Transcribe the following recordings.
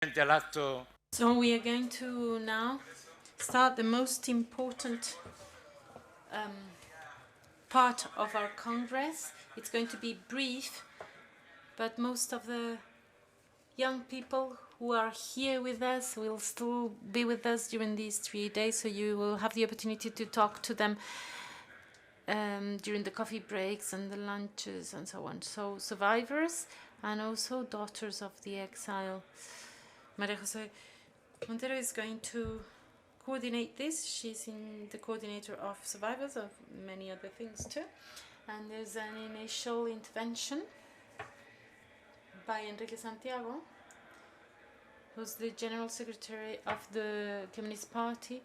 So we are going to now start the most important part of our Congress. It's going to be brief, but most of the young people who are here with us will still be with us during these 3 days, so you will have the opportunity to talk to them during the coffee breaks and the lunches and so on. So survivors and also daughters of the exile. Maria José Montero is going to coordinate this. She's the coordinator of survivors, of many other things too. And there's an initial intervention by Enrique Santiago, who's the General Secretary of the Communist Party.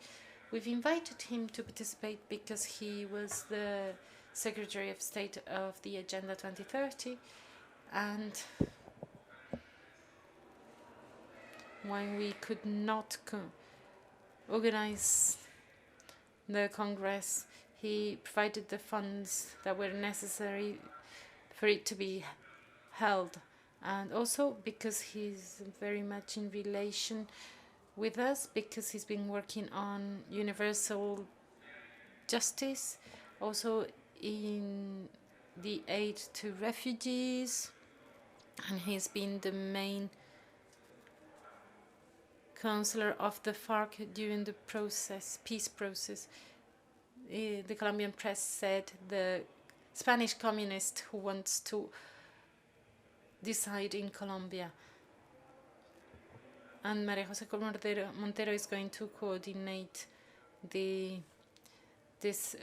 We've invited him to participate because he was the Secretary of State of the Agenda 2030, and when we could not organize the Congress, he provided the funds that were necessary for it to be held. And also because he's very much in relation with us, because he's been working on universal justice, also in the aid to refugees, and he's been the main counselor of the FARC during the peace process. The Colombian press said the Spanish communist who wants to decide in Colombia. And Maria José Montero is going to coordinate this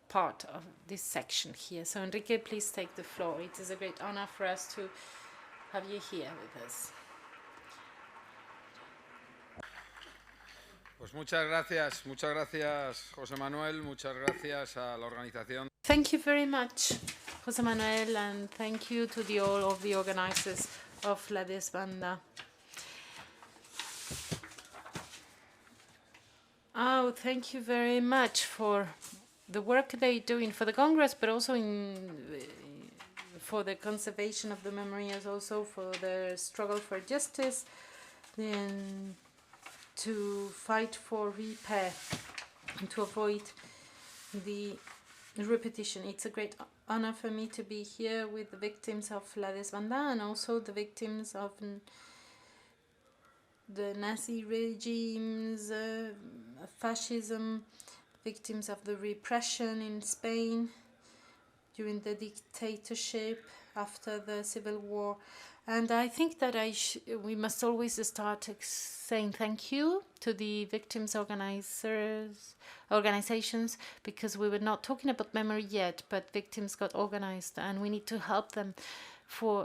part of this section here. So Enrique, please take the floor. It is a great honor for us to have you here with us. Pues muchas gracias, José Manuel, muchas gracias a la organización. Thank you very much, José Manuel, and thank you to all of the organizers of La Desbandá. Oh, thank you very much for the work they're doing for the Congress, but also for the conservation of the memories, also for the struggle for justice, and to fight for repair and to avoid the repetition. It's a great honor for me to be here with the victims of La Desbandá and also the victims of the Nazi regimes, fascism, victims of the repression in Spain during the dictatorship after the Civil War. And I think that we must always start saying thank you to the victims organizations, because we were not talking about memory yet, but victims got organized, and we need to help them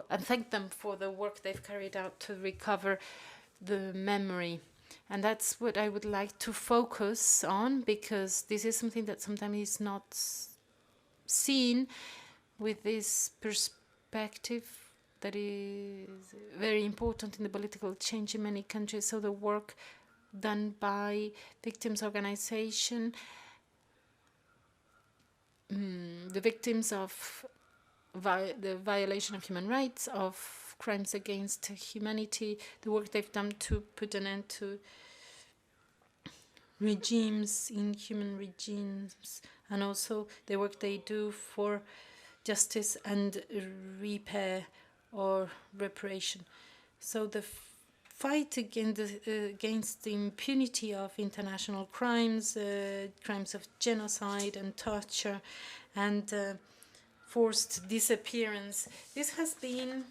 and thank them for the work they've carried out to recover the memory. And that's what I would like to focus on, because this is something that sometimes is not seen with this perspective that is very important in the political change in many countries. So the work done by victims organization, the victims of the violation of human rights, of crimes against humanity, the work they've done to put an end to regimes, inhuman regimes, and also the work they do for justice and repair or reparation. So the fight against the impunity of international crimes, crimes of genocide and torture, and forced disappearance, this has been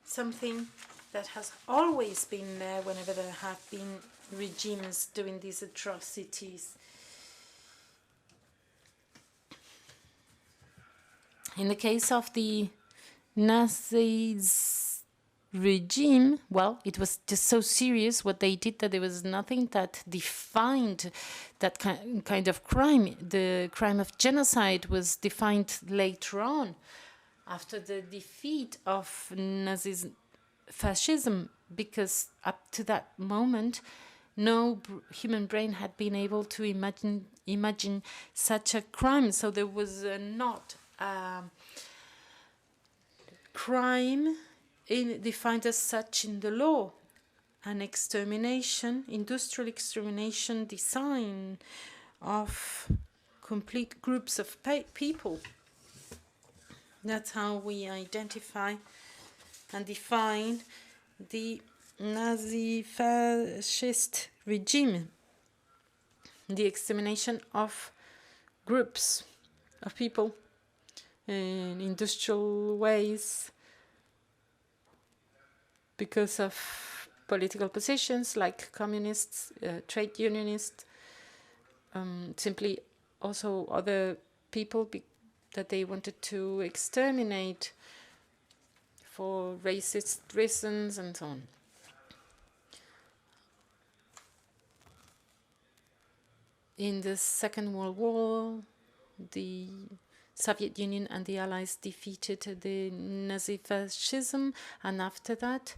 something that has always been there whenever there have been regimes doing these atrocities. In the case of the Nazis regime, well, it was just so serious what they did that there was nothing that defined that kind of crime. The crime of genocide was defined later on, after the defeat of Nazi fascism, because up to that moment, no human brain had been able to imagine such a crime. So there was not crime defined as such in the law. an extermination, industrial extermination design of complete groups of people. That's how we identify and define the Nazi fascist regime, the extermination of groups of people in industrial ways because of political positions like communists, trade unionists, simply also other people that they wanted to exterminate for racist reasons and so on. In the Second World War, the Soviet Union and the Allies defeated the Nazi fascism, and after that,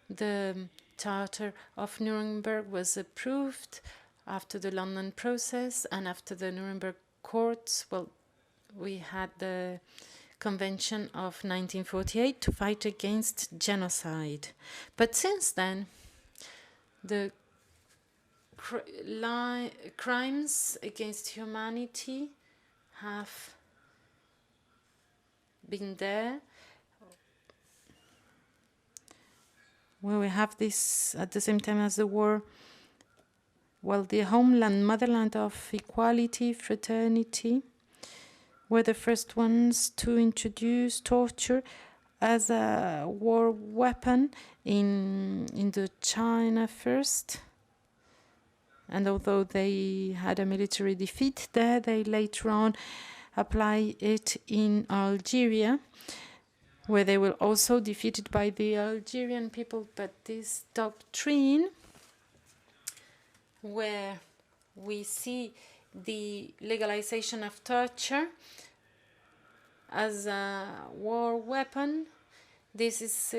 the Charter of Nuremberg was approved after the London process, and after the Nuremberg courts, well, we had the Convention of 1948 to fight against genocide. But since then, the crimes against humanity have been there. Well, we have this at the same time as the war. Well, the homeland, motherland of equality, fraternity, were the first ones to introduce torture as a war weapon in Indochina first. And although they had a military defeat there, they later on apply it in Algeria, where they were also defeated by the Algerian people. But this doctrine, where we see the legalization of torture as a war weapon, this is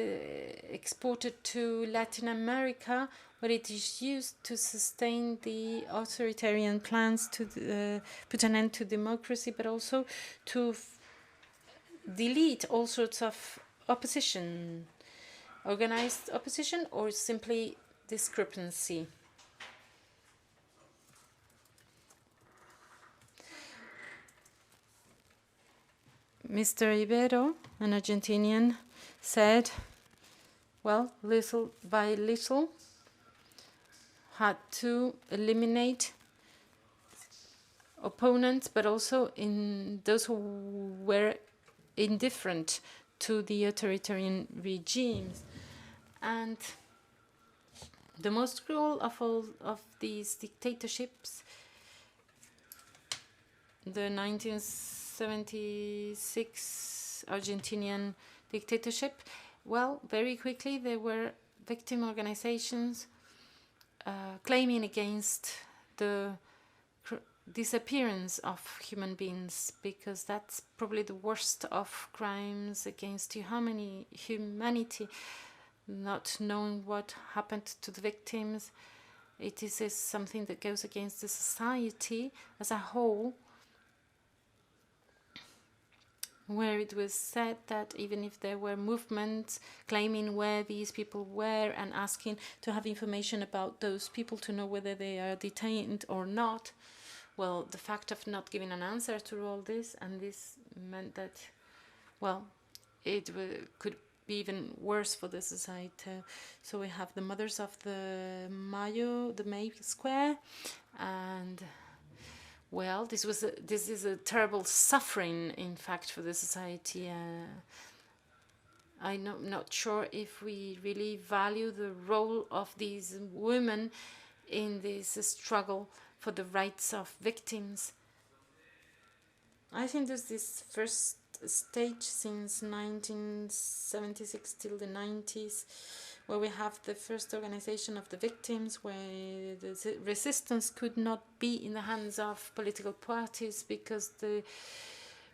exported to Latin America, where it is used to sustain the authoritarian plans to put an end to democracy, but also to delete all sorts of opposition, organized opposition, or simply discrepancy. Mr. Ibero, an Argentinian, said, well, little by little, had to eliminate opponents, but also in those who were indifferent to the authoritarian regimes. And the most cruel of all of these dictatorships, the 1976 Argentinian dictatorship, well, very quickly there were victim organizations claiming against the disappearance of human beings, because that's probably the worst of crimes against humanity, not knowing what happened to the victims. It is something that goes against the society as a whole, where it was said that even if there were movements claiming where these people were and asking to have information about those people to know whether they are detained or not, well, the fact of not giving an answer to all this, and this meant that, well, it could be even worse for the society. So we have the mothers of the May Square, and well, this is a terrible suffering, in fact, for the society. I'm not sure if we really value the role of these women in this struggle for the rights of victims. I think there's this first stage since 1976 till the 90s, where we have the first organization of the victims, where the resistance could not be in the hands of political parties, because the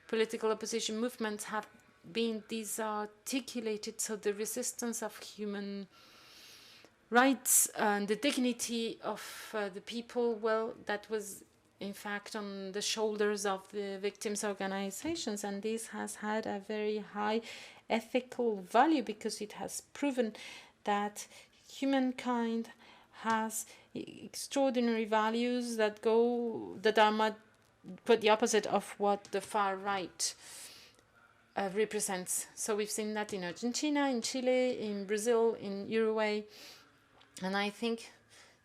political opposition movements have been disarticulated. So the resistance of human rights and the dignity of the people, well, that was in fact on the shoulders of the victims' organizations, and this has had a very high ethical value, because it has proven that humankind has extraordinary values that are quite the opposite of what the far right represents. So we've seen that in Argentina, in Chile, in Brazil, in Uruguay, and I think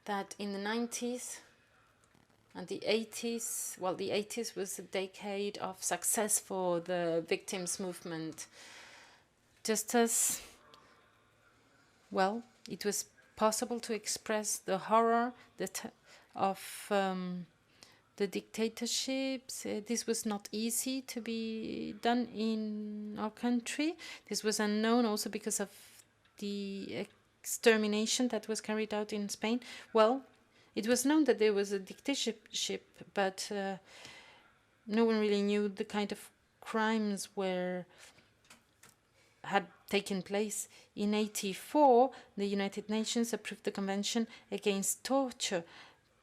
that in the 90s and the 80s, well, the 80s was a decade of success for the victims movement. Just as, well, it was possible to express the horror of the dictatorships. This was not easy to be done in our country. This was unknown also because of the extermination that was carried out in Spain. Well, it was known that there was a dictatorship, but no one really knew the kind of crimes had taken place. In 1984, the United Nations approved the Convention Against Torture.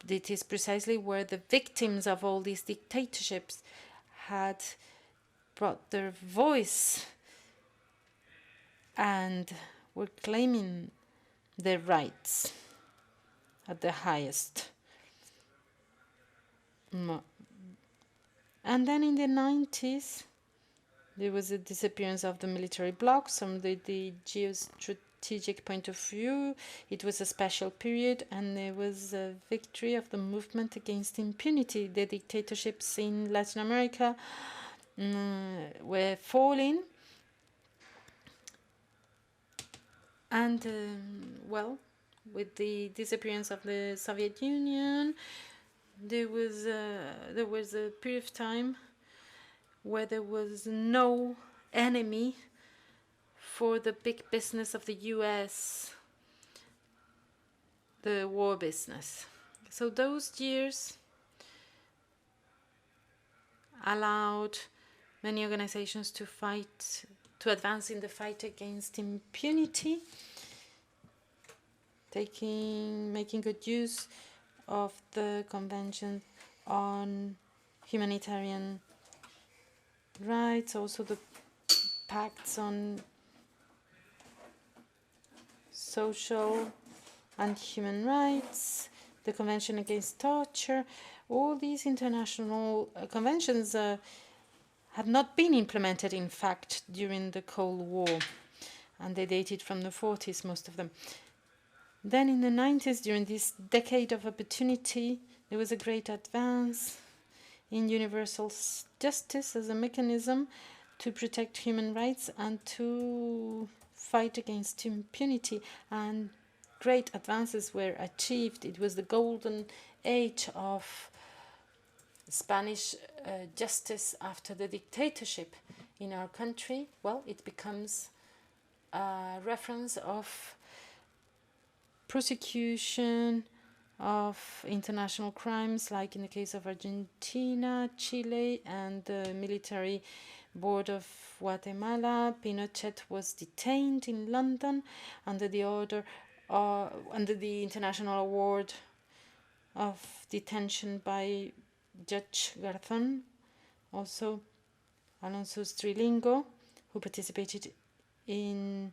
It is precisely where the victims of all these dictatorships had brought their voice and were claiming their rights at the highest. And then in the 90s, there was a disappearance of the military blocs from the geostrategic point of view. It was a special period, and there was a victory of the movement against impunity. The dictatorships in Latin America were falling. And, well, with the disappearance of the Soviet Union, there was a period of time where there was no enemy for the big business of the US, the war business. So those years allowed many organizations to advance in the fight against impunity, making good use of the Convention on Humanitarian Rights, also the pacts on social and human rights, the Convention Against Torture. All these international conventions had not been implemented, in fact, during the Cold War, and they dated from the 40s, most of them. Then in the 90s, during this decade of opportunity, there was a great advance in universal justice as a mechanism to protect human rights and to fight against impunity. And great advances were achieved. It was the golden age of Spanish justice after the dictatorship in our country. Well, it becomes a reference of prosecution of international crimes, like in the case of Argentina, Chile, and the military board of Guatemala. Pinochet was detained in London under the international award of detention by Judge Garzón. Also, Alonso Strilingo, who participated in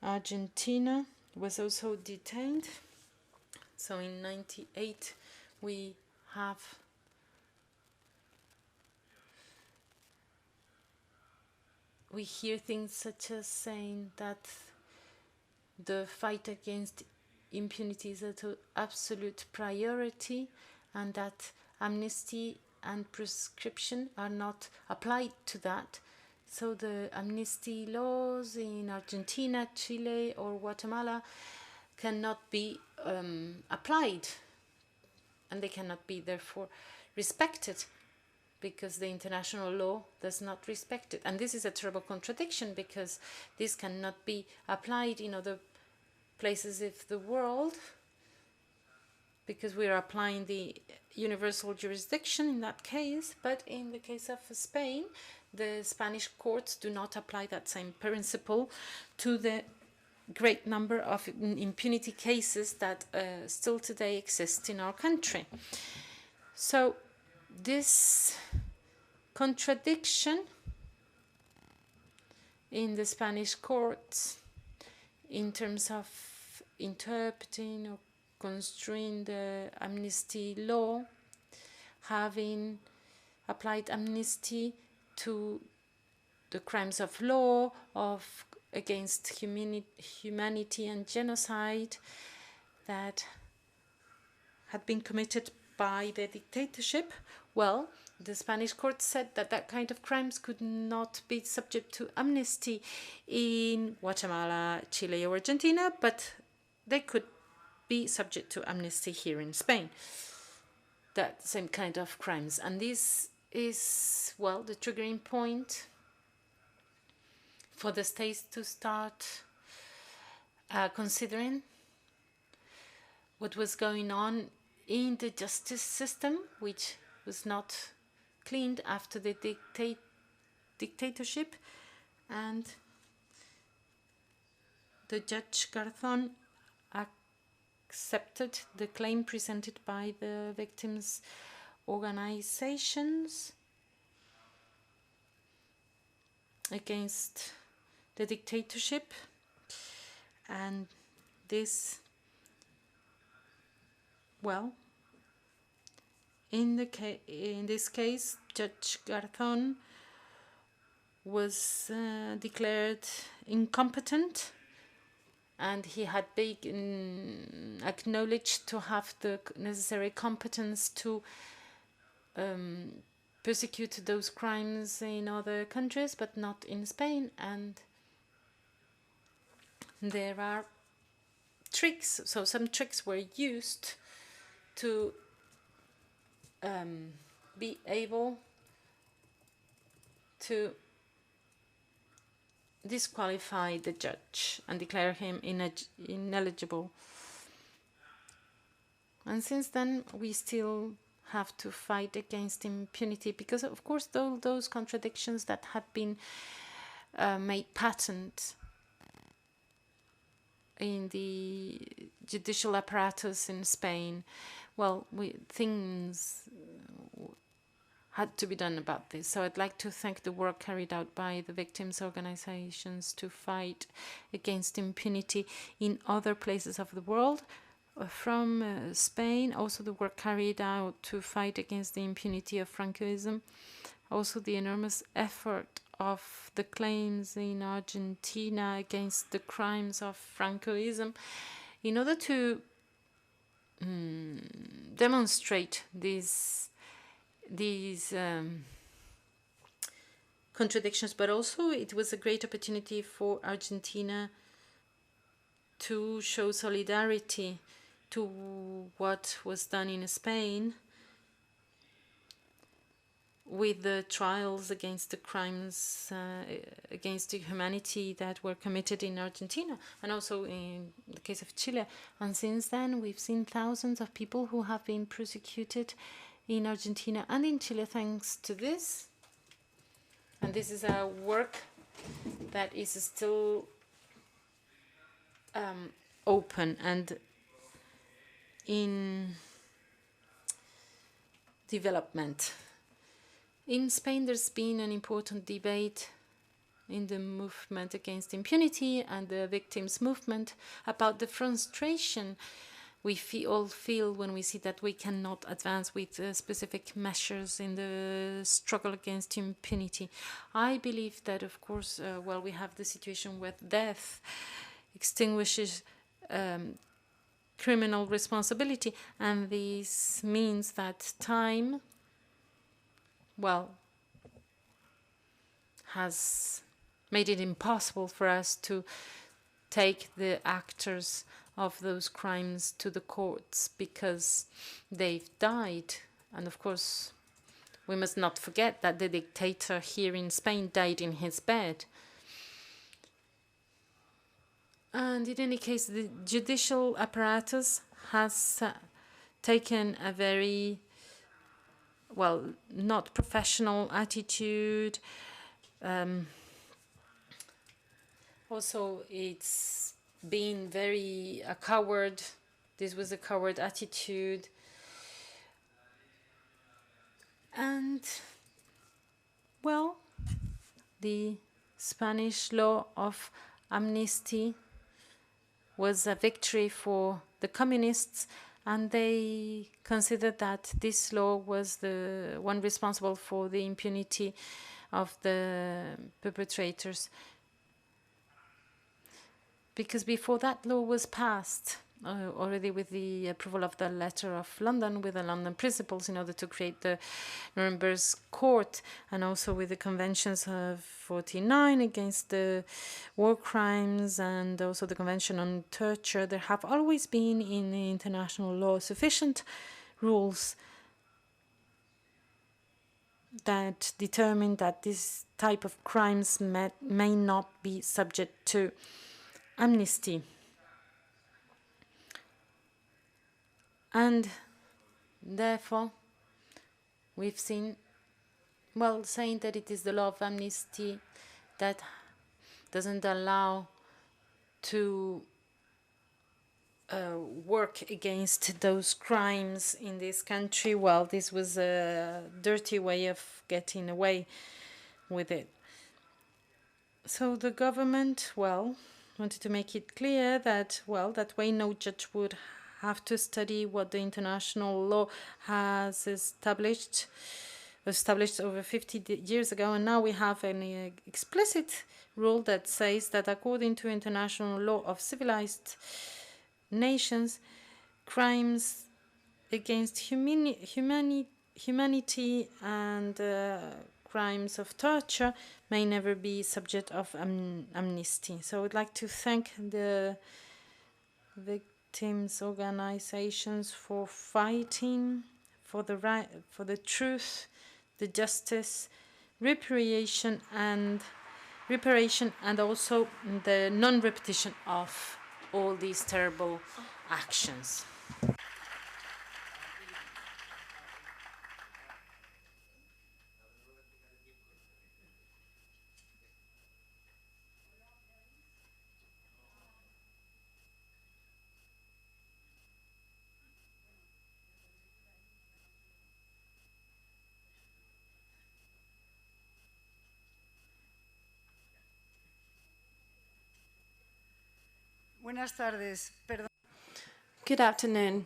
Argentina, was also detained. So in 98, we hear things such as saying that the fight against impunity is an absolute priority, and that amnesty and prescription are not applied to that. So the amnesty laws in Argentina, Chile, or Guatemala cannot be applied, and they cannot be therefore respected, because the international law does not respect it. And this is a terrible contradiction, because this cannot be applied in other places of the world, because we are applying the universal jurisdiction in that case. But in the case of Spain, the Spanish courts do not apply that same principle to the great number of impunity cases that still today exist in our country. So this contradiction in the Spanish courts in terms of interpreting or construing the amnesty law, having applied amnesty to the crimes of law against humanity and genocide that had been committed by the dictatorship. Well, the Spanish court said that that kind of crimes could not be subject to amnesty in Guatemala, Chile, or Argentina, but they could be subject to amnesty here in Spain. That same kind of crimes. And this is, well, the triggering point for the states to start considering what was going on in the justice system, which was not cleaned after the dictatorship. And the Judge Garzón accepted the claim presented by the victims' organizations against the dictatorship, and this, well, in this case, Judge Garzón was declared incompetent, and he had been acknowledged to have the necessary competence to persecute those crimes in other countries, but not in Spain. And there are tricks, so some tricks were used to be able to disqualify the judge and declare him ineligible. And since then, we still have to fight against impunity, because, of course, those contradictions that have been made patent in the judicial apparatus in Spain, well, things had to be done about this. So I'd like to thank the work carried out by the victims' organizations to fight against impunity in other places of the world, from Spain, also the work carried out to fight against the impunity of Francoism, also the enormous effort of the claims in Argentina against the crimes of Francoism, in order to demonstrate these contradictions. But also it was a great opportunity for Argentina to show solidarity to what was done in Spain with the trials against the crimes against humanity that were committed in Argentina, and also in the case of Chile. And since then, we've seen thousands of people who have been persecuted in Argentina and in Chile thanks to this. And this is a work that is still open and in development. In Spain, there's been an important debate in the movement against impunity and the victims' movement about the frustration we all feel when we see that we cannot advance with specific measures in the struggle against impunity. I believe that, of course, well, we have the situation where death extinguishes criminal responsibility, and this means that time, well, has made it impossible for us to take the actors of those crimes to the courts because they've died. And of course, we must not forget that the dictator here in Spain died in his bed. And in any case, the judicial apparatus has taken a very, well, not professional attitude. Also, it's been very a coward. This was a coward attitude. And, well, the Spanish law of amnesty was a victory for the communists, and they considered that this law was the one responsible for the impunity of the perpetrators. Because before that law was passed, already with the approval of the Letter of London, with the London Principles, in order to create the Nuremberg Court, and also with the Conventions of 49 against the war crimes, and also the Convention on Torture, there have always been in the international law sufficient rules that determine that this type of crimes may not be subject to amnesty. And therefore, we've seen, well, saying that it is the law of amnesty that doesn't allow to work against those crimes in this country. Well, this was a dirty way of getting away with it. So the government, well, wanted to make it clear that, well, that way no judge would have to study what the international law has established over 50 years ago, and now we have an explicit rule that says that according to international law of civilized nations, crimes against humanity and crimes of torture may never be subject of amnesty. So I would like to thank the victims' organizations for fighting for the right, for the truth, the justice, reparation, and also the non-repetition of all these terrible actions. Buenas tardes. Perdón. Good afternoon.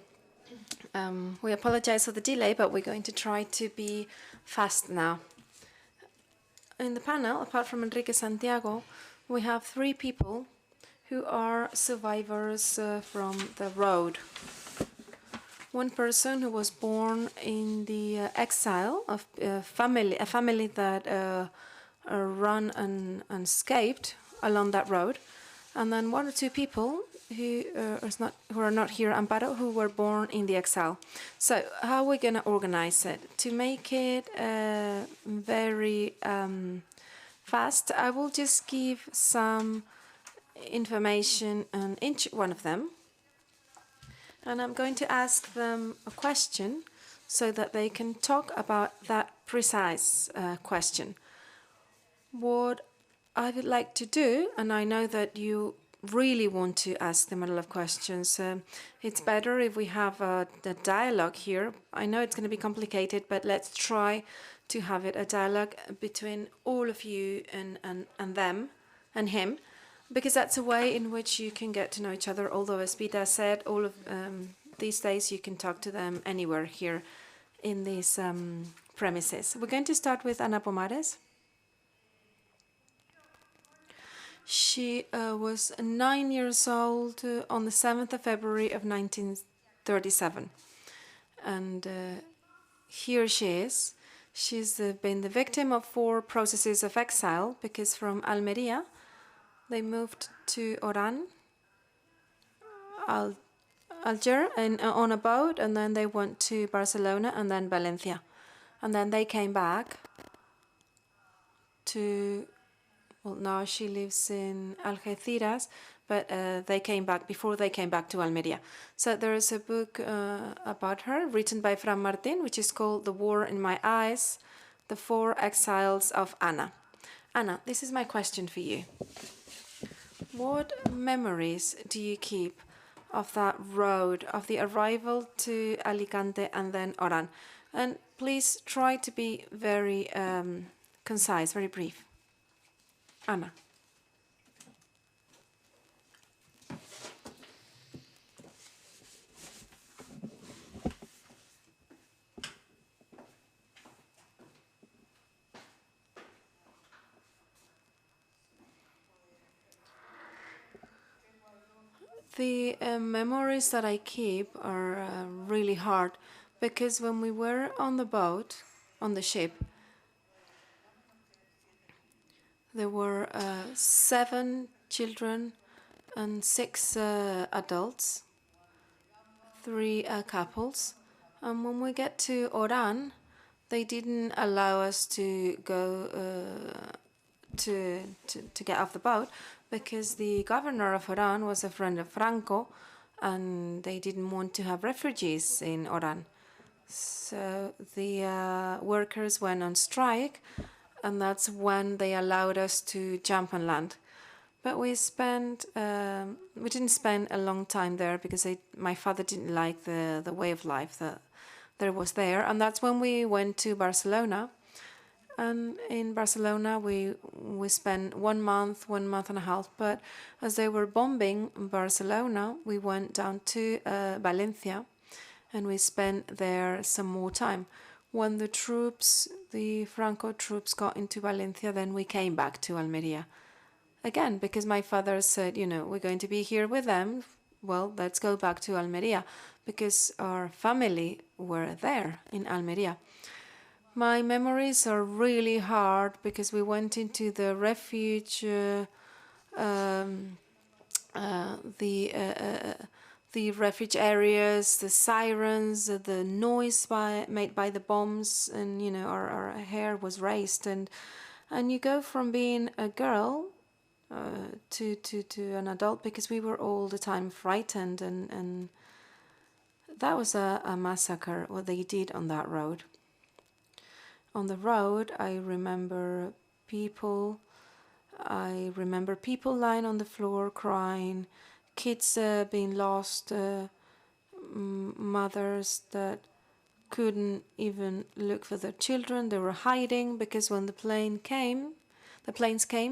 We apologize for the delay, but we're going to try to be fast now. In the panel, apart from Enrique Santiago, we have 3 people who are survivors from the road. One person who was born in the exile of a family that ran and escaped along that road. And then 1 or 2 people who are not here, Amparo, who were born in the exile. So how are we going to organize it? To make it very fast, I will just give some information on each one of them. And I'm going to ask them a question so that they can talk about that precise question. What I would like to do, and I know that you really want to ask them a lot of questions, it's better if we have the dialogue here. I know it's going to be complicated, but let's try to have it a dialogue between all of you and them and him, because that's a way in which you can get to know each other. Although, as Peter said, all of these days you can talk to them anywhere here in these premises. We're going to start with Ana Pomares. She was 9 years old on the 7th of February of 1937. And here she is. She's been the victim of 4 processes of exile, because from Almería they moved to Oran, Algeria, on a boat, and then they went to Barcelona and then Valencia. And then they came back to... Well, now she lives in Algeciras, but before they came back to Almería. So there is a book about her written by Fran Martin, which is called The War in My Eyes, The 4 Exiles of Ana. Ana, this is my question for you. What memories do you keep of that road, of the arrival to Alicante and then Oran? And please try to be very concise, very brief. Ana. The memories that I keep are really hard because when we were on the boat, on the ship, there were 7 children and 6 adults, 3 couples. And when we get to Oran, they didn't allow us to go to get off the boat because the governor of Oran was a friend of Franco and they didn't want to have refugees in Oran. So the workers went on strike, and that's when they allowed us to jump on land. But we didn't spend a long time there because my father didn't like the way of life that there was there. And that's when we went to Barcelona. And in Barcelona, we spent 1 month, 1.5 months. But as they were bombing Barcelona, we went down to Valencia, and we spent there some more time. When the Franco troops got into Valencia, then we came back to Almería. Again, because my father said, we're going to be here with them. Well, let's go back to Almería, because our family were there in Almería. My memories are really hard because we went into the refuge, the refuge areas, the sirens, the noise made by the bombs, and our hair was raised, and you go from being a girl to an adult because we were all the time frightened, and that was a massacre what they did on that road. On the road, I remember people lying on the floor crying, kids being lost, mothers that couldn't even look for their children. They were hiding because when the planes came,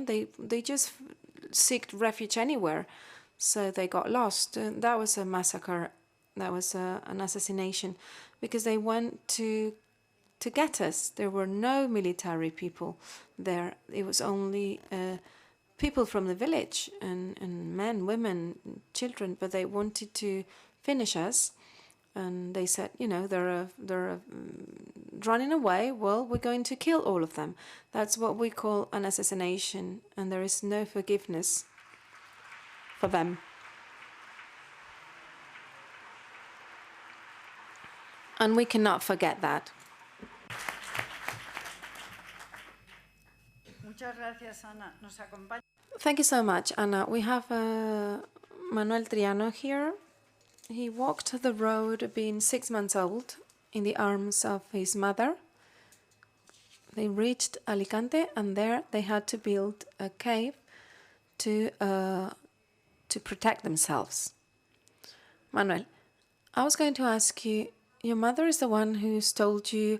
they just sought refuge anywhere. So they got lost. That was a massacre. That was an assassination because they went to get us. There were no military people there. It was only people from the village and men, women, children, but they wanted to finish us. And they said, they're running away. Well, we're going to kill all of them. That's what we call an assassination, and there is no forgiveness for them. And we cannot forget that. Thank you so much, Ana. We have Manuel Triano here. He walked the road being 6 months old in the arms of his mother. They reached Alicante, and there they had to build a cave to protect themselves. Manuel, I was going to ask you, your mother is the one who's told you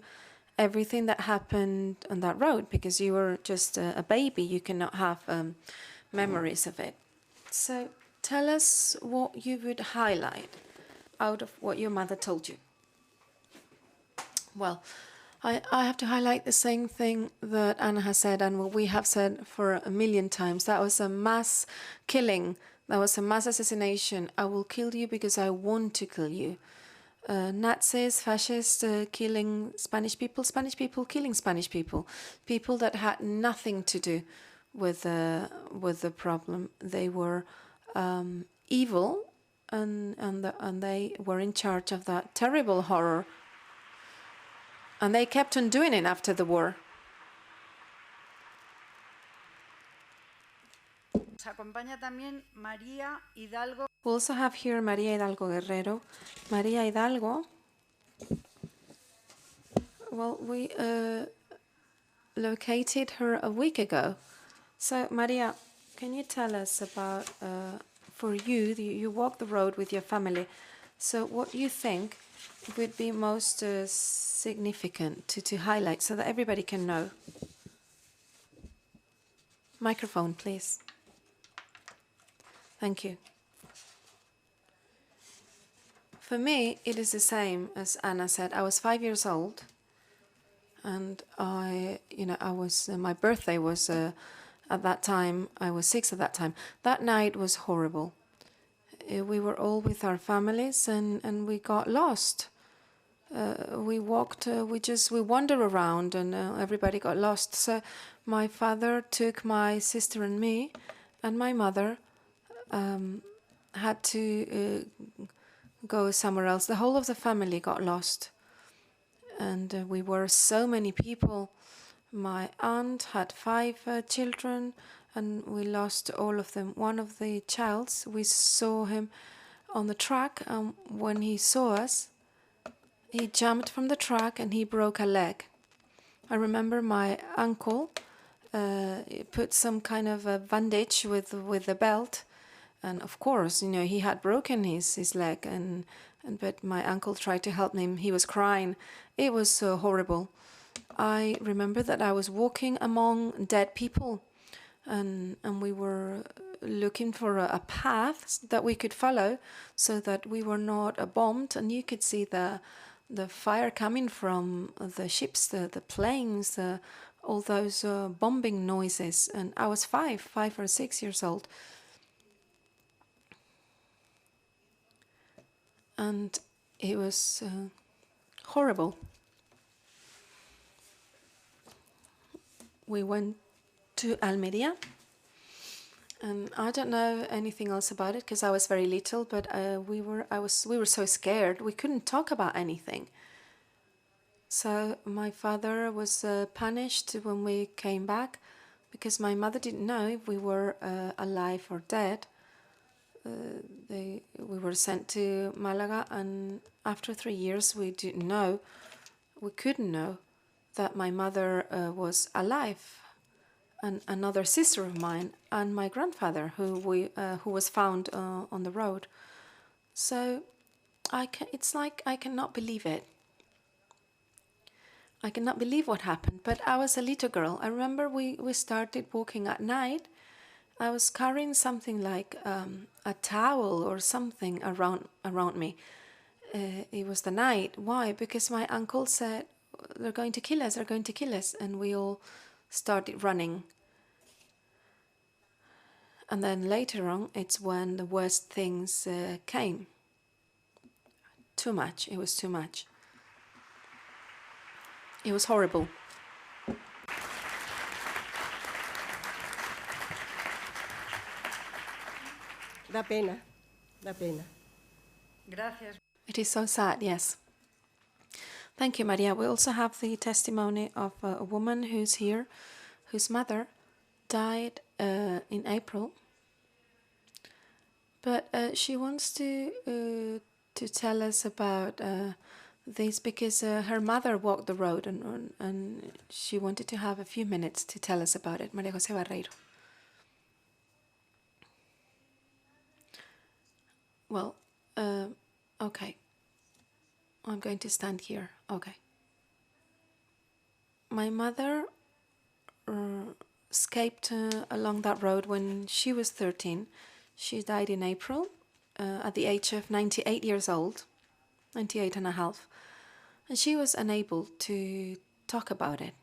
everything that happened on that road because you were just a baby. You cannot have memories of it. So tell us what you would highlight out of what your mother told you. Well, I have to highlight the same thing that Anna has said and what we have said for a million times. That was a mass killing. That was a mass assassination. I will kill you because I want to kill you. Nazis, fascists killing Spanish people killing Spanish people, people that had nothing to do with the problem. They were evil, and they were in charge of that terrible horror. And they kept on doing it after the war. We also have here María Hidalgo Guerrero. María Hidalgo, well, we located her a week ago. So, María, can you tell us about, for you, you walk the road with your family, so what you think would be most significant to highlight so that everybody can know? Microphone, please. Thank you. For me, it is the same as Anna said. I was 5 years old, and I was my birthday was at that time. I was 6 at that time. That night was horrible. we were all with our families, and we got lost. We walked, we wandered around, and everybody got lost. So my father took my sister and me, and my mother had to go somewhere else. The whole of the family got lost, and we were so many people. My aunt had 5 children, and we lost all of them. One of the childs, we saw him on the track, and when he saw us, he jumped from the truck and he broke a leg. I remember my uncle put some kind of a bandage with the belt, and of course, he had broken his leg, but my uncle tried to help him. He was crying. It was so horrible. I remember that I was walking among dead people, and we were looking for a path that we could follow so that we were not bombed, and you could see the fire coming from the ships, the planes, all those bombing noises. And I was 5 or 6 years old. And it was horrible. We went to Almería. And I don't know anything else about it because I was very little, but we were so scared. We couldn't talk about anything. So my father was punished when we came back because my mother didn't know if we were alive or dead. We were sent to Malaga, and after 3 years we couldn't know that my mother was alive. And another sister of mine, and my grandfather, who was found on the road. So it's like I cannot believe it. I cannot believe what happened. But I was a little girl. I remember we started walking at night. I was carrying something like a towel or something around me. It was the night. Why? Because my uncle said, "They're going to kill us. They're going to kill us," and we all started running. And then later on, it's when the worst things came. Too much. It was too much. It was horrible. Da pena, da pena. Gracias. It is so sad, yes. Thank you, Maria. We also have the testimony of a woman who's here, whose mother died in April, but she wants to tell us about this because her mother walked the road, and she wanted to have a few minutes to tell us about it. Maria José Barreiro. Well, okay. I'm going to stand here. Okay. My mother escaped along that road when she was 13. She died in April at the age of 98 years old, 98 and a half. And she was unable to talk about it.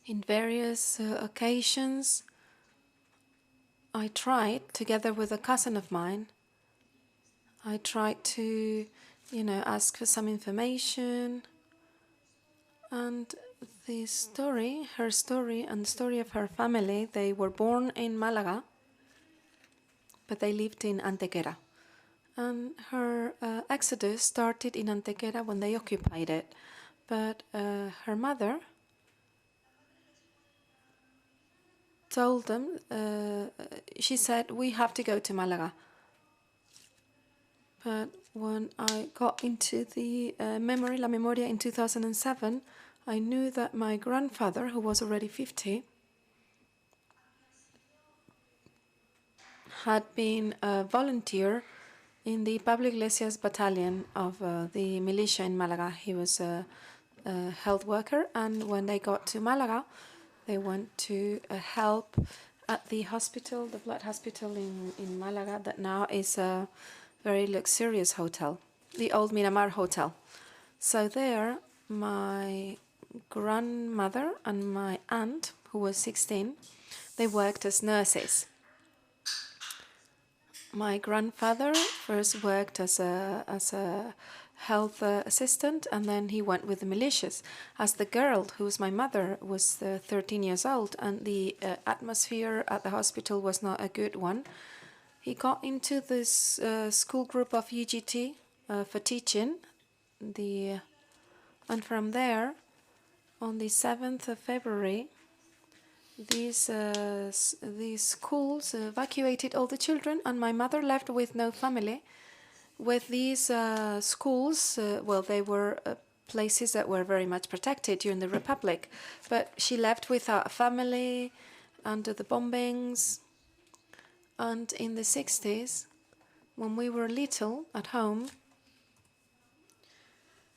In various occasions, I tried, together with a cousin of mine, I tried to, ask for some information. And the story, her story, and the story of her family, they were born in Malaga, but they lived in Antequera. And her exodus started in Antequera when they occupied it. But her mother told them, she said, "We have to go to Malaga." But when I got into the La Memoria in 2007, I knew that my grandfather, who was already 50, had been a volunteer in the Pablo Iglesias battalion of the militia in Malaga. He was a health worker, and when they got to Malaga, they went to help at the hospital, the blood hospital in Malaga, that now is a very luxurious hotel, the old Miramar Hotel. So there, my grandmother and my aunt, who was 16, they worked as nurses. My grandfather first worked as a health assistant, and then he went with the militias. As the girl, who was my mother, was 13 years old, and the atmosphere at the hospital was not a good one, he got into this school group of UGT for teaching. And from there, on the 7th of February, these schools evacuated all the children, and my mother left with no family. With these schools, well, they were places that were very much protected during the Republic, but she left without a family under the bombings. And in the 60s, when we were little at home,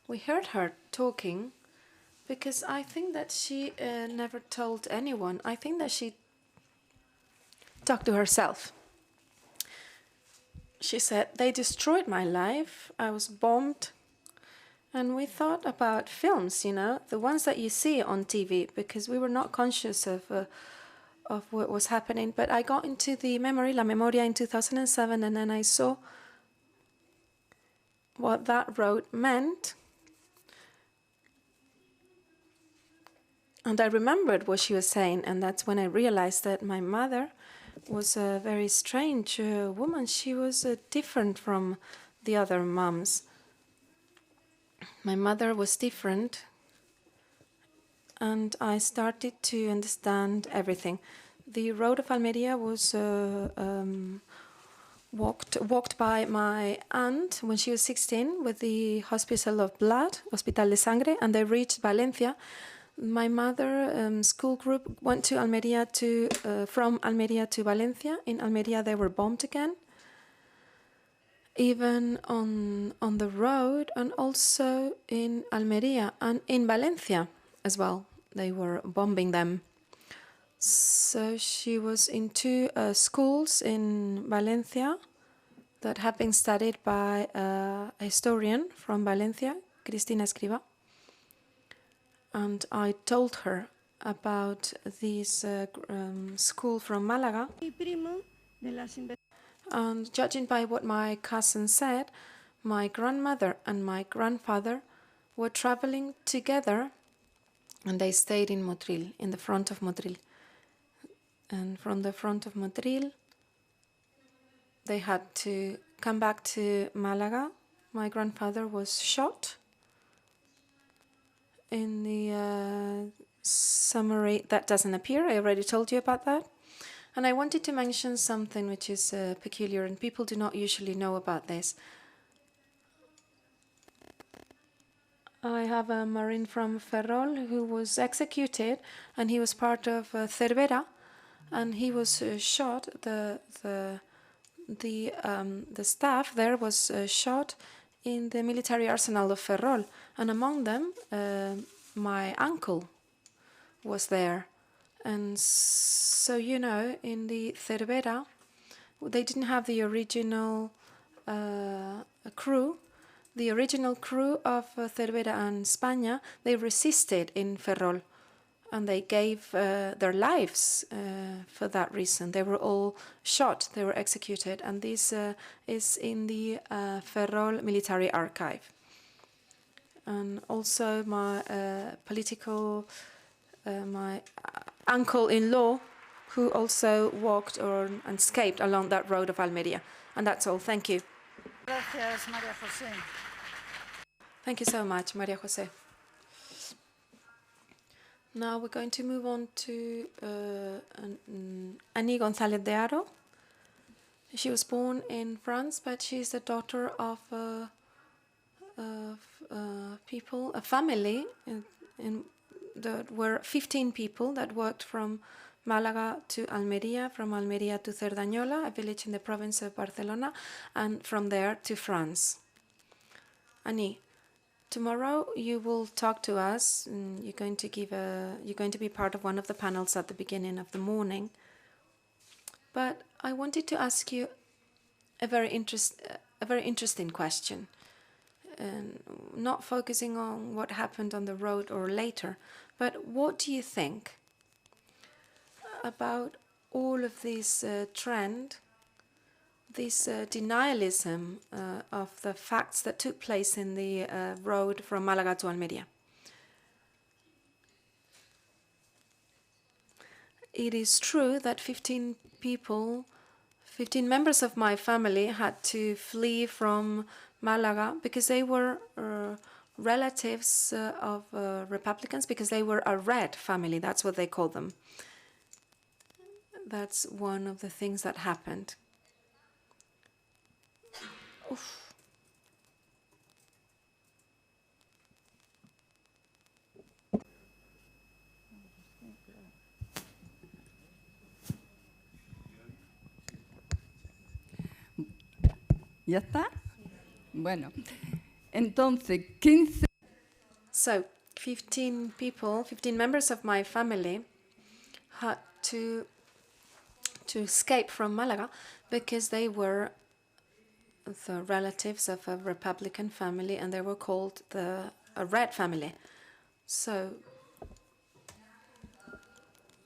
we heard her talking, because I think that she never told anyone. I think that she talked to herself. She said, "They destroyed my life. I was bombed." And we thought about films, you know, the ones that you see on TV, because we were not conscious of what was happening. But I got into the memory, La Memoria, in 2007, and then I saw what that road meant. And I remembered what she was saying, and that's when I realized that my mother was a very strange woman. She was different from the other moms. My mother was different, and I started to understand everything. The road of Almeria was walked by my aunt when she was 16 with the Hospital of Blood, Hospital de Sangre, and they reached Valencia. My mother school group went to Almeria from Almeria to Valencia. In Almeria, they were bombed again, even on the road, and also in Almeria and in Valencia as well. They were bombing them. So she was in two schools in Valencia that have been studied by a historian from Valencia, Cristina Escriba. And I told her about this school from Malaga. And judging by what my cousin said, my grandmother and my grandfather were traveling together, and they stayed in Motril, in the front of Motril. And from the front of Motril, they had to come back to Malaga. My grandfather was shot in the summary that doesn't appear. I already told you about that. And I wanted to mention something which is peculiar, and people do not usually know about this. I have a Marine from Ferrol who was executed, and he was part of Cervera, and he was shot. The staff there was shot in the military arsenal of Ferrol, and among them my uncle was there. And so, you know, in the Cervera, they didn't have the original crew. The original crew of Cervera and España, they resisted in Ferrol, and they gave their lives for that reason. They were all shot, they were executed, and this is in the Ferrol Military Archive. And also my my uncle-in-law, who also walked and escaped along that road of Almeria. And that's all. Thank you. Gracias, María José. Thank you so much, María José. Now we're going to move on to Annie González de Haro. She was born in France, but she's the daughter of people, a family. There were 15 people that worked from Malaga to Almeria, from Almeria to Cerdañola, a village in the province of Barcelona, and from there to France. Annie, tomorrow you will talk to us. And you're going to be part of one of the panels at the beginning of the morning. But I wanted to ask you a very interesting question, and not focusing on what happened on the road or later, but what do you think about all of this trend, this denialism of the facts that took place in the road from Malaga to Almería. It is true that 15 members of my family had to flee from Malaga because they were relatives of Republicans, because they were a red family, that's what they called them. That's one of the things that happened. Oof. ¿Ya está? Bueno, entonces 15... So, 15 people, 15 members of my family had to escape from Malaga because they were the relatives of a Republican family and they were called a red family. So,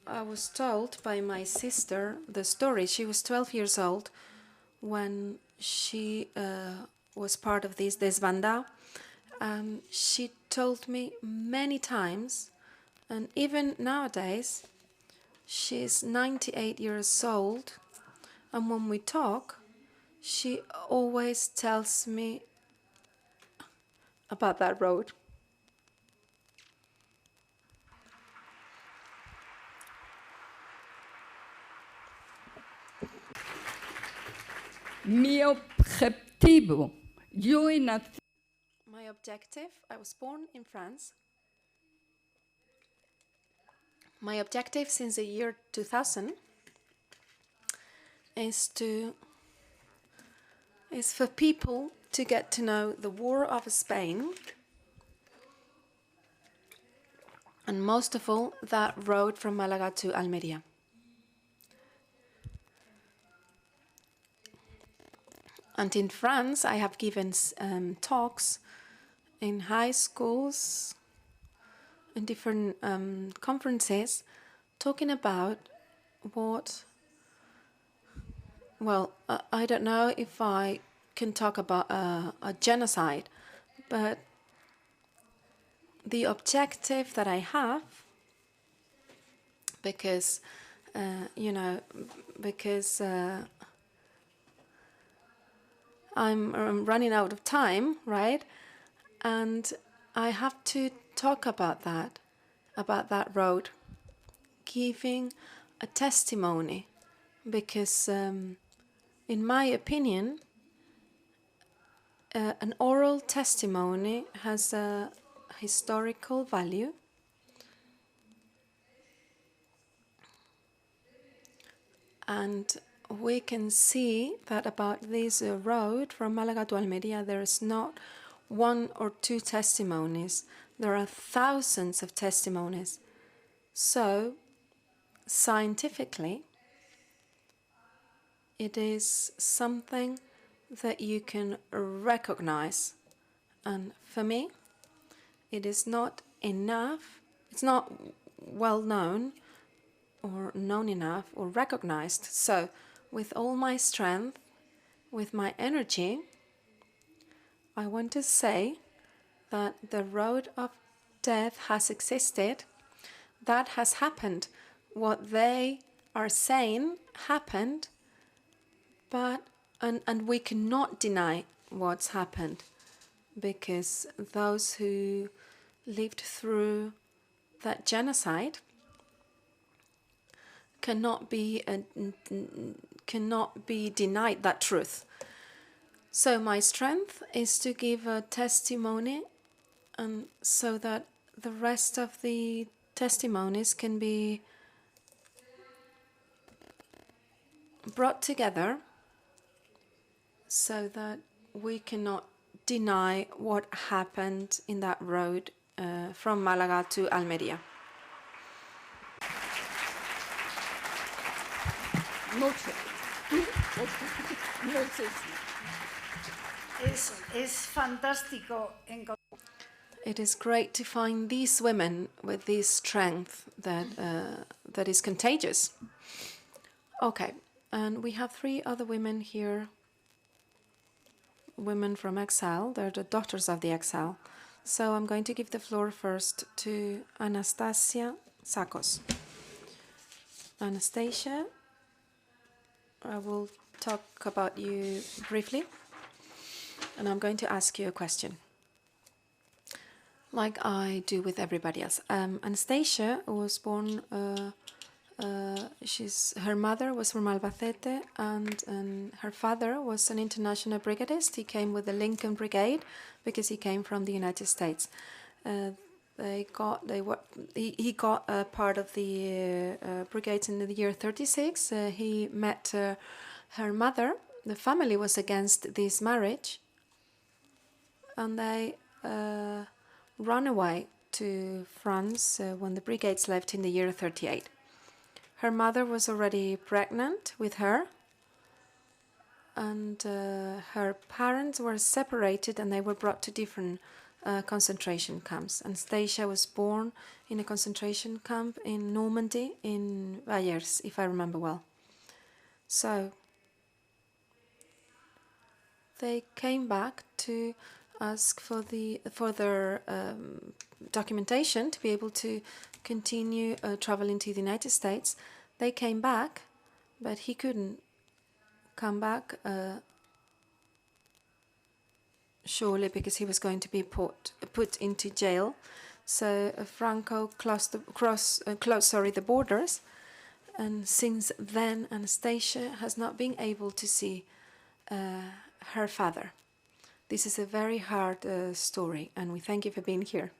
I was told by my sister the story. She was 12 years old when she was part of this Desbandá. She told me many times, and even nowadays, she's 98 years old, and when we talk, she always tells me about that road. Mi objetivo, yo he nacido... My objective, I was born in France. My objective since the year 2000 is for people to get to know the War of Spain, and most of all, that road from Malaga to Almería. And in France, I have given talks in high schools, in different conferences, talking about what, well, I don't know if I can talk about a genocide, but the objective that I have, because, I'm running out of time, right? And I have to talk about that road, giving a testimony, because in my opinion, an oral testimony has a historical value. And we can see that about this road from Malaga to Almería, there is not one or two testimonies. There are thousands of testimonies. So, scientifically, it is something that you can recognize. And for me, it is not enough, it's not well known or known enough or recognized. So, with all my strength, with my energy, I want to say that the road of death has existed. That has happened. What they are saying happened, but and we cannot deny what's happened, because those who lived through that genocide cannot be denied that truth. So my strength is to give a testimony, and so that the rest of the testimonies can be brought together, so that we cannot deny what happened in that road from Malaga to Almería. Es fantástico encontrar. It is great to find these women with this strength that is contagious. Okay, and we have 3 other women here women from exile. They're the daughters of the exile. So I'm going to give the floor first to Anastasia Sakos. Anastasia, I will talk about you briefly, and I'm going to ask you a question, like I do with everybody else. Anastasia was born, her mother was from Albacete, and her father was an international brigadist. He came with the Lincoln Brigade because he came from the United States. He got part of the brigades in the year 36. He met her mother. The family was against this marriage, and they ran away to France when the brigades left in the year 38. Her mother was already pregnant with her, and her parents were separated, and they were brought to different concentration camps. Anastasia was born in a concentration camp in Normandy, in Vallers, if I remember well. So they came back to ask for their documentation to be able to continue traveling to the United States. They came back, but he couldn't come back surely because he was going to be put into jail. So Franco closed the borders, and since then Anastasia has not been able to see her father. This is a very hard story, and we thank you for being here.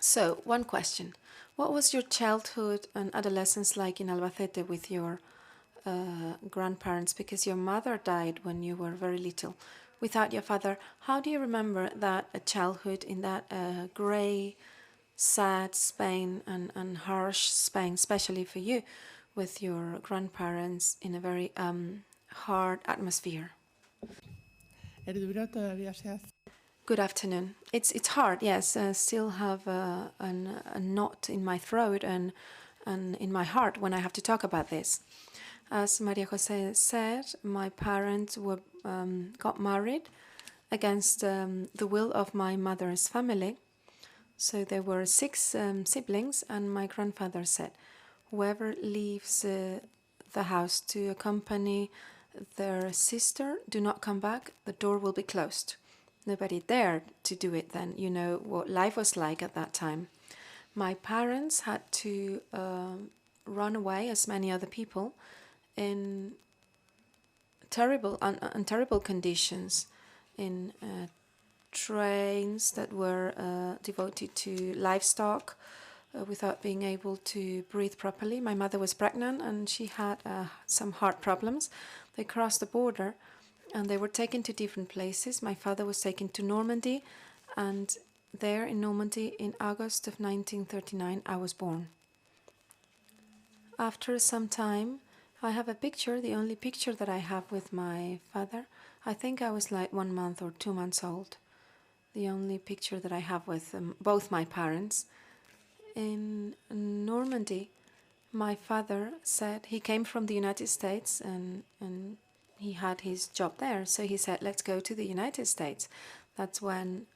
So, one question. What was your childhood and adolescence like in Albacete with your grandparents? Because your mother died when you were very little. Without your father, how do you remember that childhood in that grey, sad Spain and harsh Spain, especially for you, with your grandparents in a very hard atmosphere? Good afternoon. It's hard, yes. I still have a knot in my throat and in my heart when I have to talk about this. As Maria José said, my parents got married against the will of my mother's family. So there were 6 siblings, and my grandfather said, whoever leaves the house to accompany their sister, do not come back, the door will be closed. Nobody dared to do it then. You know what life was like at that time. My parents had to run away, as many other people, in terrible conditions, in trains that were devoted to livestock, without being able to breathe properly. My mother was pregnant and she had some heart problems. They crossed the border and they were taken to different places. My father was taken to Normandy, and there in Normandy in August of 1939 I was born. After some time, I have a picture, the only picture that I have with my father. I think I was like 1 month or 2 months old. The only picture that I have with both my parents. In Normandy, my father said he came from the United States and he had his job there. So he said, let's go to the United States. That's when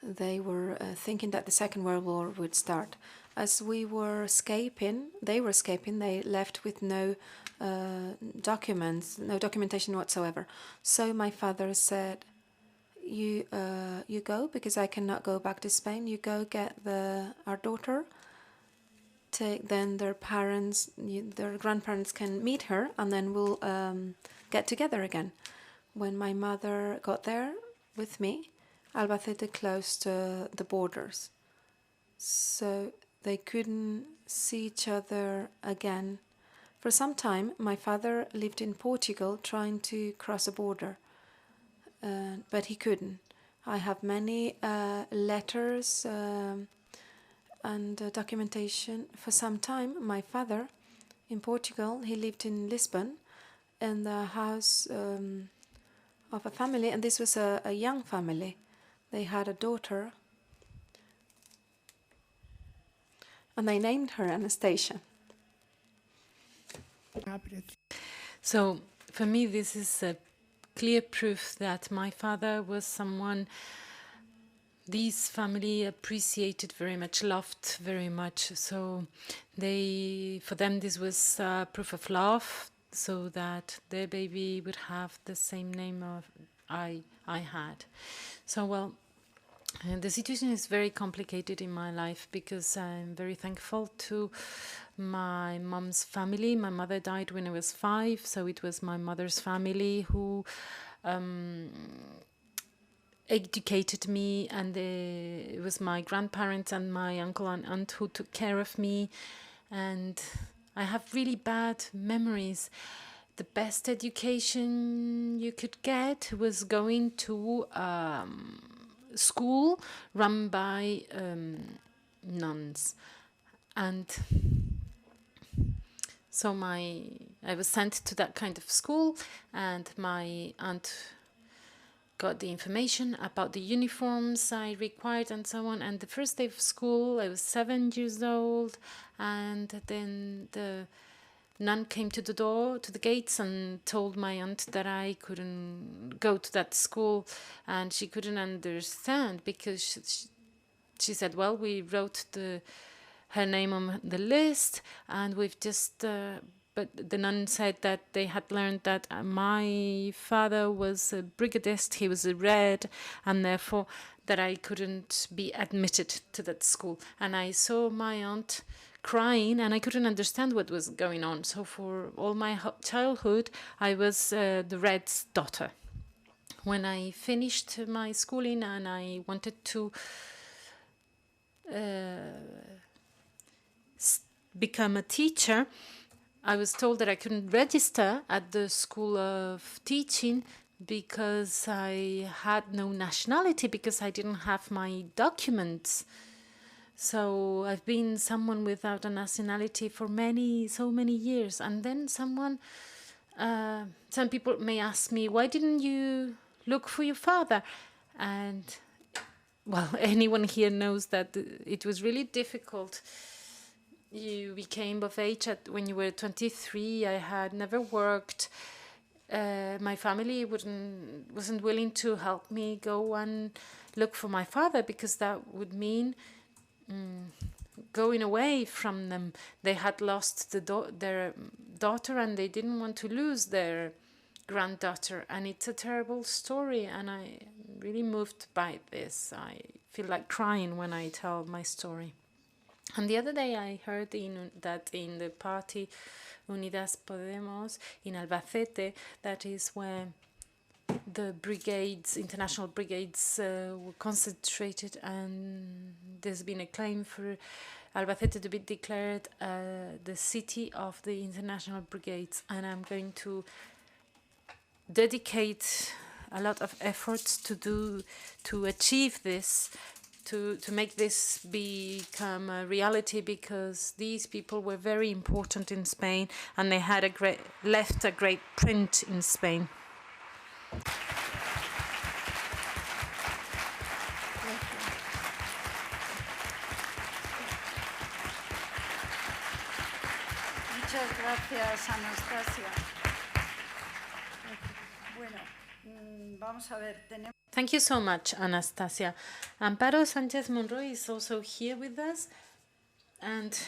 they were thinking that the Second World War would start. As we were escaping, they left with no documents, no documentation whatsoever. So my father said, you go, because I cannot go back to Spain. You go get our daughter. Then their grandparents can meet her, and then we'll get together again. When my mother got there with me, Albacete closed the borders, so they couldn't see each other again. For some time, my father lived in Portugal trying to cross a border, but he couldn't. I have many letters and documentation. For some time, my father in Portugal, he lived in Lisbon in the house of a family, and this was a young family. They had a daughter, and they named her Anastasia. So for me, this is a clear proof that my father was someone this family appreciated very much, loved very much. So for them, this was proof of love, so that their baby would have the same name of I had. So well, the situation is very complicated in my life because I'm very thankful to my mom's family. My mother died when I was 5, so it was my mother's family who educated me, and it was my grandparents and my uncle and aunt who took care of me. And I have really bad memories. The best education you could get was going to school run by nuns, and so I was sent to that kind of school, and my aunt got the information about the uniforms I required and so on. And the first day of school, I was 7 years old, and then the nun came to the door, to the gates, and told my aunt that I couldn't go to that school, and she couldn't understand because she said, well, we wrote her name on the list, and we've just but the nun said that they had learned that my father was a brigadist, he was a red, and therefore that I couldn't be admitted to that school. And I saw my aunt crying, and I couldn't understand what was going on. So for all my childhood, I was the red's daughter. When I finished my schooling and I wanted to become a teacher, I was told that I couldn't register at the school of teaching because I had no nationality, because I didn't have my documents. So I've been someone without a nationality for so many years. And then some people may ask me, why didn't you look for your father? And well, anyone here knows that it was really difficult. You became of age when you were 23. I had never worked. My family wasn't willing to help me go and look for my father, because that would mean going away from them. They had lost their daughter, and they didn't want to lose their granddaughter. And it's a terrible story, and I'm really moved by this. I feel like crying when I tell my story. And the other day I heard that in the party Unidas Podemos in Albacete, that is where the brigades, international brigades, were concentrated, and there's been a claim for Albacete to be declared the city of the international brigades. And I'm going to dedicate a lot of efforts to achieve this, to make this become a reality, because these people were very important in Spain, and they had left a great print in Spain. Muchas gracias, Anastasia. Bueno, vamos a ver, tenemos... Thank you so much, Anastasia. Amparo Sánchez Monroy is also here with us. And,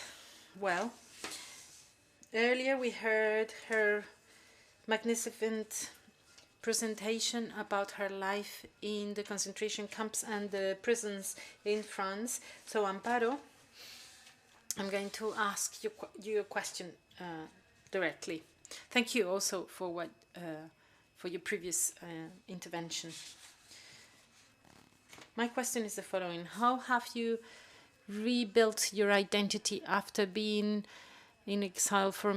well, earlier we heard her magnificent presentation about her life in the concentration camps and the prisons in France. So, Amparo, I'm going to ask you a question directly. Thank you also for your previous intervention. My question is the following: how have you rebuilt your identity after being in exile for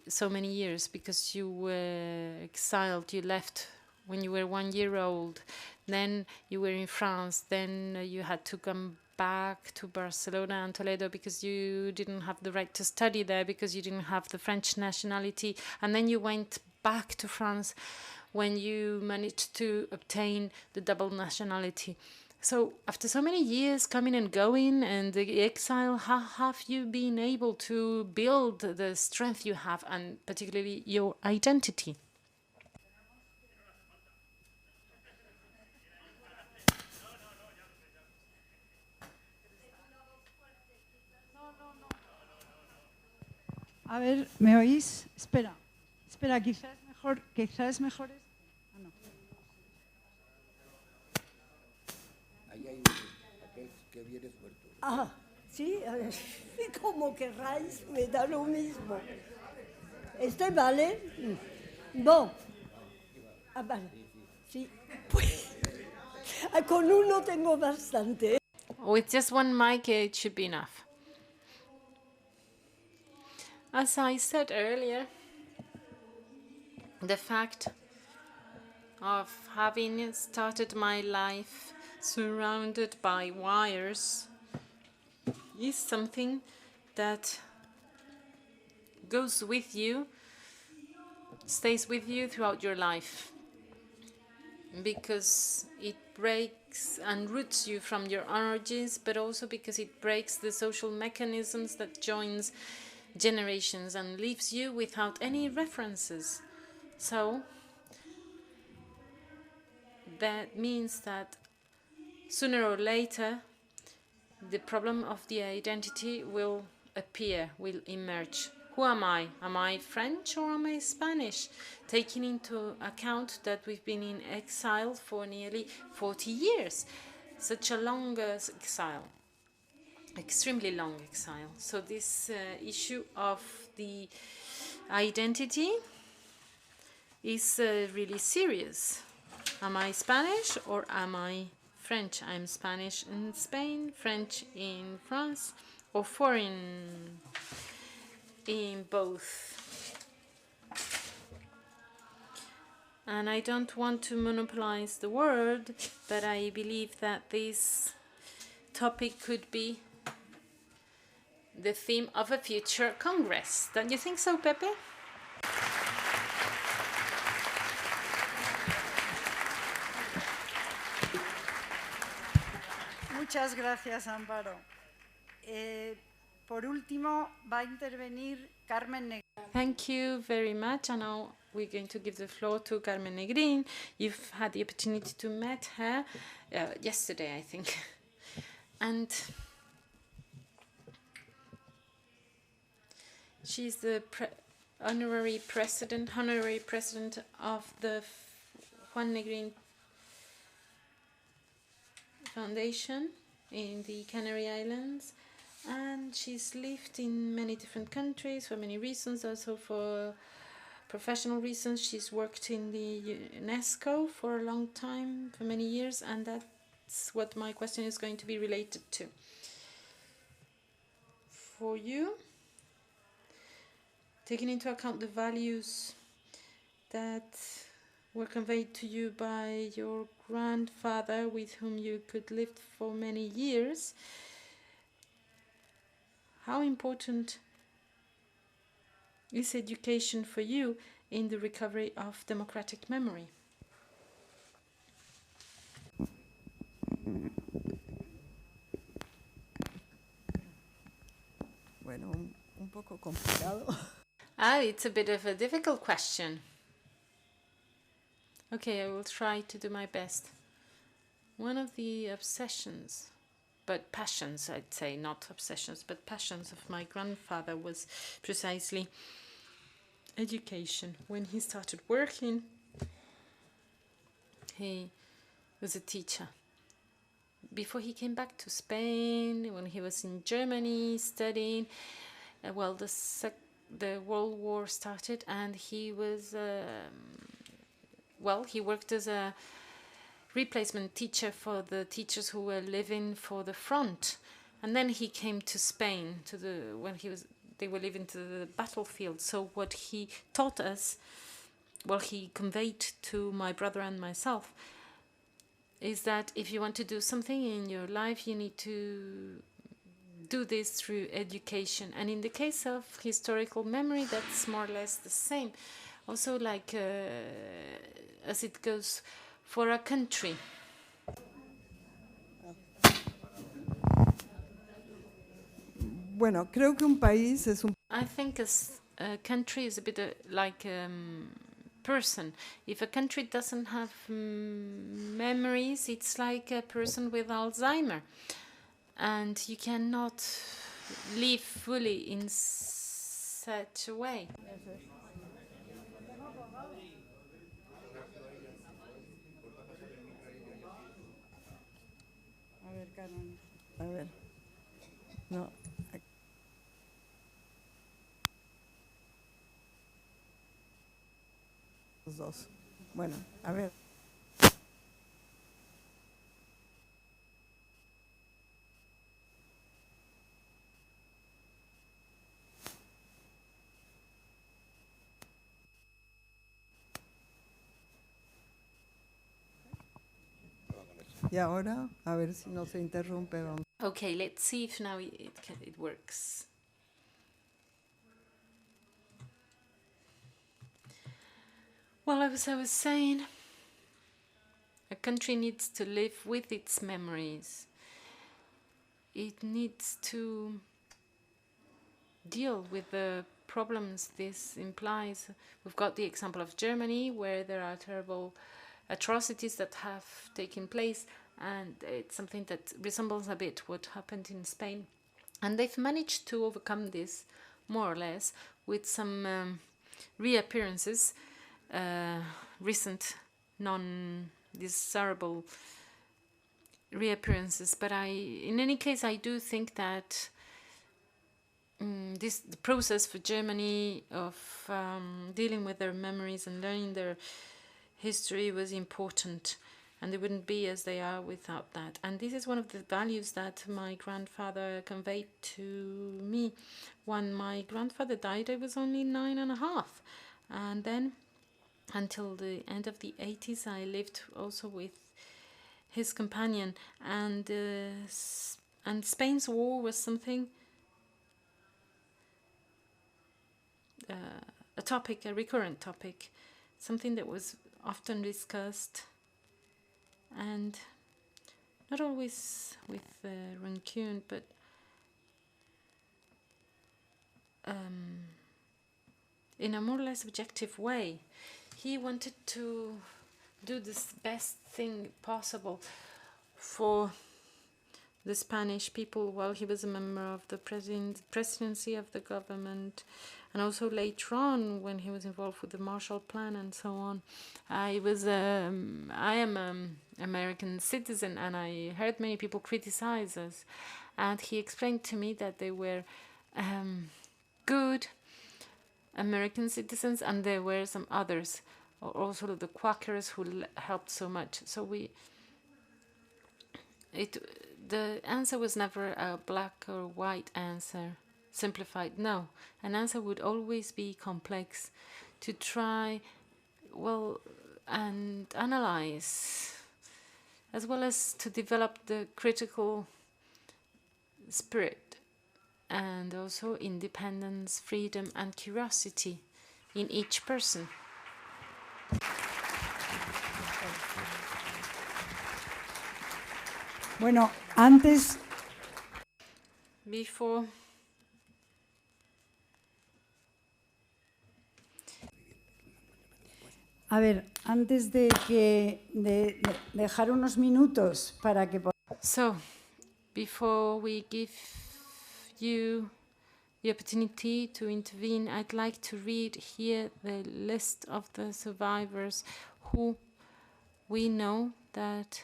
so many years? Because you were exiled, you left when you were 1 year old, then you were in France, then you had to come back to Barcelona and Toledo because you didn't have the right to study there, because you didn't have the French nationality, and then you went back to France when you managed to obtain the double nationality. So after so many years coming and going and the exile, how have you been able to build the strength you have and particularly your identity? A ver, ¿me oís? Espera, espera, quizás mejor es... Ah, no. Ahí hay aquel que viene suelto. Ah, sí, como querráis, me da lo mismo. ¿Este vale? No. Ah, vale. Sí. Pues, con uno tengo bastante. With just one mic, it should be enough. As I said earlier, the fact of having started my life surrounded by wires is something that goes with you, stays with you throughout your life, because it breaks and roots you from your origins, but also because it breaks the social mechanisms that joins generations and leaves you without any references. So that means that sooner or later the problem of the identity will appear, will emerge. Who am I? Am I French or am I Spanish? Taking into account that we've been in exile for nearly 40 years. Such a long exile. Extremely long exile. So this issue of the identity is really serious. Am I Spanish or am I French? I'm Spanish in Spain, French in France, or foreign in both. And I don't want to monopolize the word, but I believe that this topic could be the theme of a future Congress. Don't you think so, Pepe? Muchas gracias, Amparo. Por último, va a intervenir Carmen Negrín. Thank you very much. And now we're going to give the floor to Carmen Negrín. You've had the opportunity to meet her yesterday, I think. And she's the honorary president of the Juan Negrín Foundation in the Canary Islands, and she's lived in many different countries for many reasons, also for professional reasons. She's worked in the UNESCO for a long time, for many years, and that's what my question is going to be related to. For you, taking into account the values that were conveyed to you by your grandfather, with whom you could live for many years, how important is education for you in the recovery of democratic memory? Bueno, un poco complicado. It's a bit of a difficult question. Okay, I will try to do my best. One of the obsessions, but passions, I'd say, not obsessions, but passions of my grandfather was precisely education. When he started working, he was a teacher. Before he came back to Spain, when he was in Germany studying, the World War started, and he was he worked as a replacement teacher for the teachers who were living for the front, and then he came to Spain they were living to the battlefield. So what he taught us, he conveyed to my brother and myself, is that if you want to do something in your life, you need to do this through education. And in the case of historical memory, that's more or less the same. Also, like as it goes for a country. Bueno, creo que un país es un... I think a country is a bit like person. If a country doesn't have memories, it's like a person with Alzheimer, and you cannot live fully in such a way. A ver, no. Los dos. Bueno, a ver. Y ahora, a ver si no se interrumpe. Vamos. Okay, let's see if now it works. Well, as I was saying, a country needs to live with its memories. It needs to deal with the problems this implies. We've got the example of Germany, where there are terrible atrocities that have taken place, and it's something that resembles a bit what happened in Spain. And they've managed to overcome this, more or less, with some reappearances, recent non-desirable reappearances. But in any case, I do think that the process for Germany of dealing with their memories and learning their history was important, and they wouldn't be as they are without that. And this is one of the values that my grandfather conveyed to me. When my grandfather died, I was only 9.5, and then until the end of the 80s I lived also with his companion, and Spain's war was something, a recurrent topic, something that was often discussed, and not always with rancune, but in a more or less objective way. He wanted to do this best thing possible for the Spanish people while he was a member of the presidency of the government, and also later on when he was involved with the Marshall Plan and so on. I am an American citizen, and I heard many people criticize us, and he explained to me that they were good American citizens, and there were some others, also the Quakers, who helped so much. So the answer was never a black or white answer, simplified. No, an answer would always be complex, to try, and analyze, as well as to develop the critical spirit, and also independence, freedom, and curiosity in each person. Bueno, antes... Before A ver, antes de dejar unos minutos para que... So, before we give you the opportunity to intervene, I'd like to read here the list of the survivors who we know that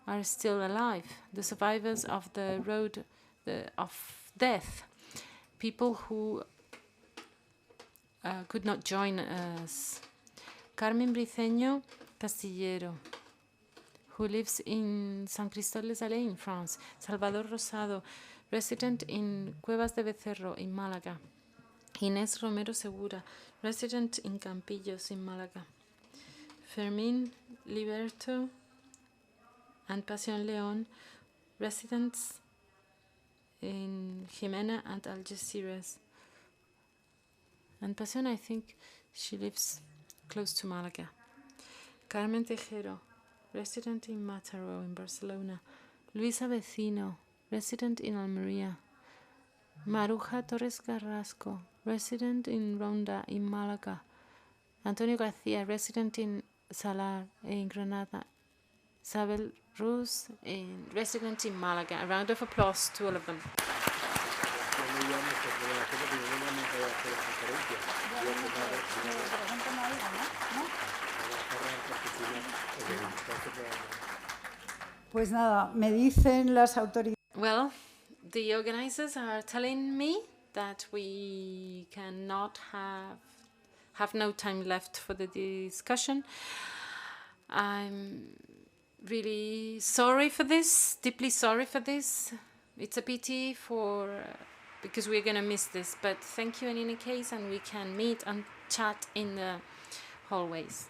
are still alive, the survivors of the road of death, people who could not join us. Carmen Briceño Castillero, who lives in San Cristóbal les Allées in France. Salvador Rosado, resident in Cuevas de Becerro in Malaga. Inés Romero Segura, resident in Campillos in Malaga. Fermín Liberto and Pasión León, residents in Jimena and Algeciras. And Pasión, I think she lives close to Malaga. Carmen Tejero, resident in Montero in Barcelona. Luisa Vecino, resident in Almería. Maruja Torres Carrasco, resident in Ronda in Malaga. Antonio García, resident in Salar in Granada. Isabel Ruz, resident in Malaga. A round of applause to all of them. Pues nada, me dicen las autoridades. Well, the organizers are telling me that we cannot have no time left for the discussion. I'm really sorry for this, deeply sorry for this. It's a pity because we're going to miss this, but thank you in any case, and we can meet and chat in the hallways.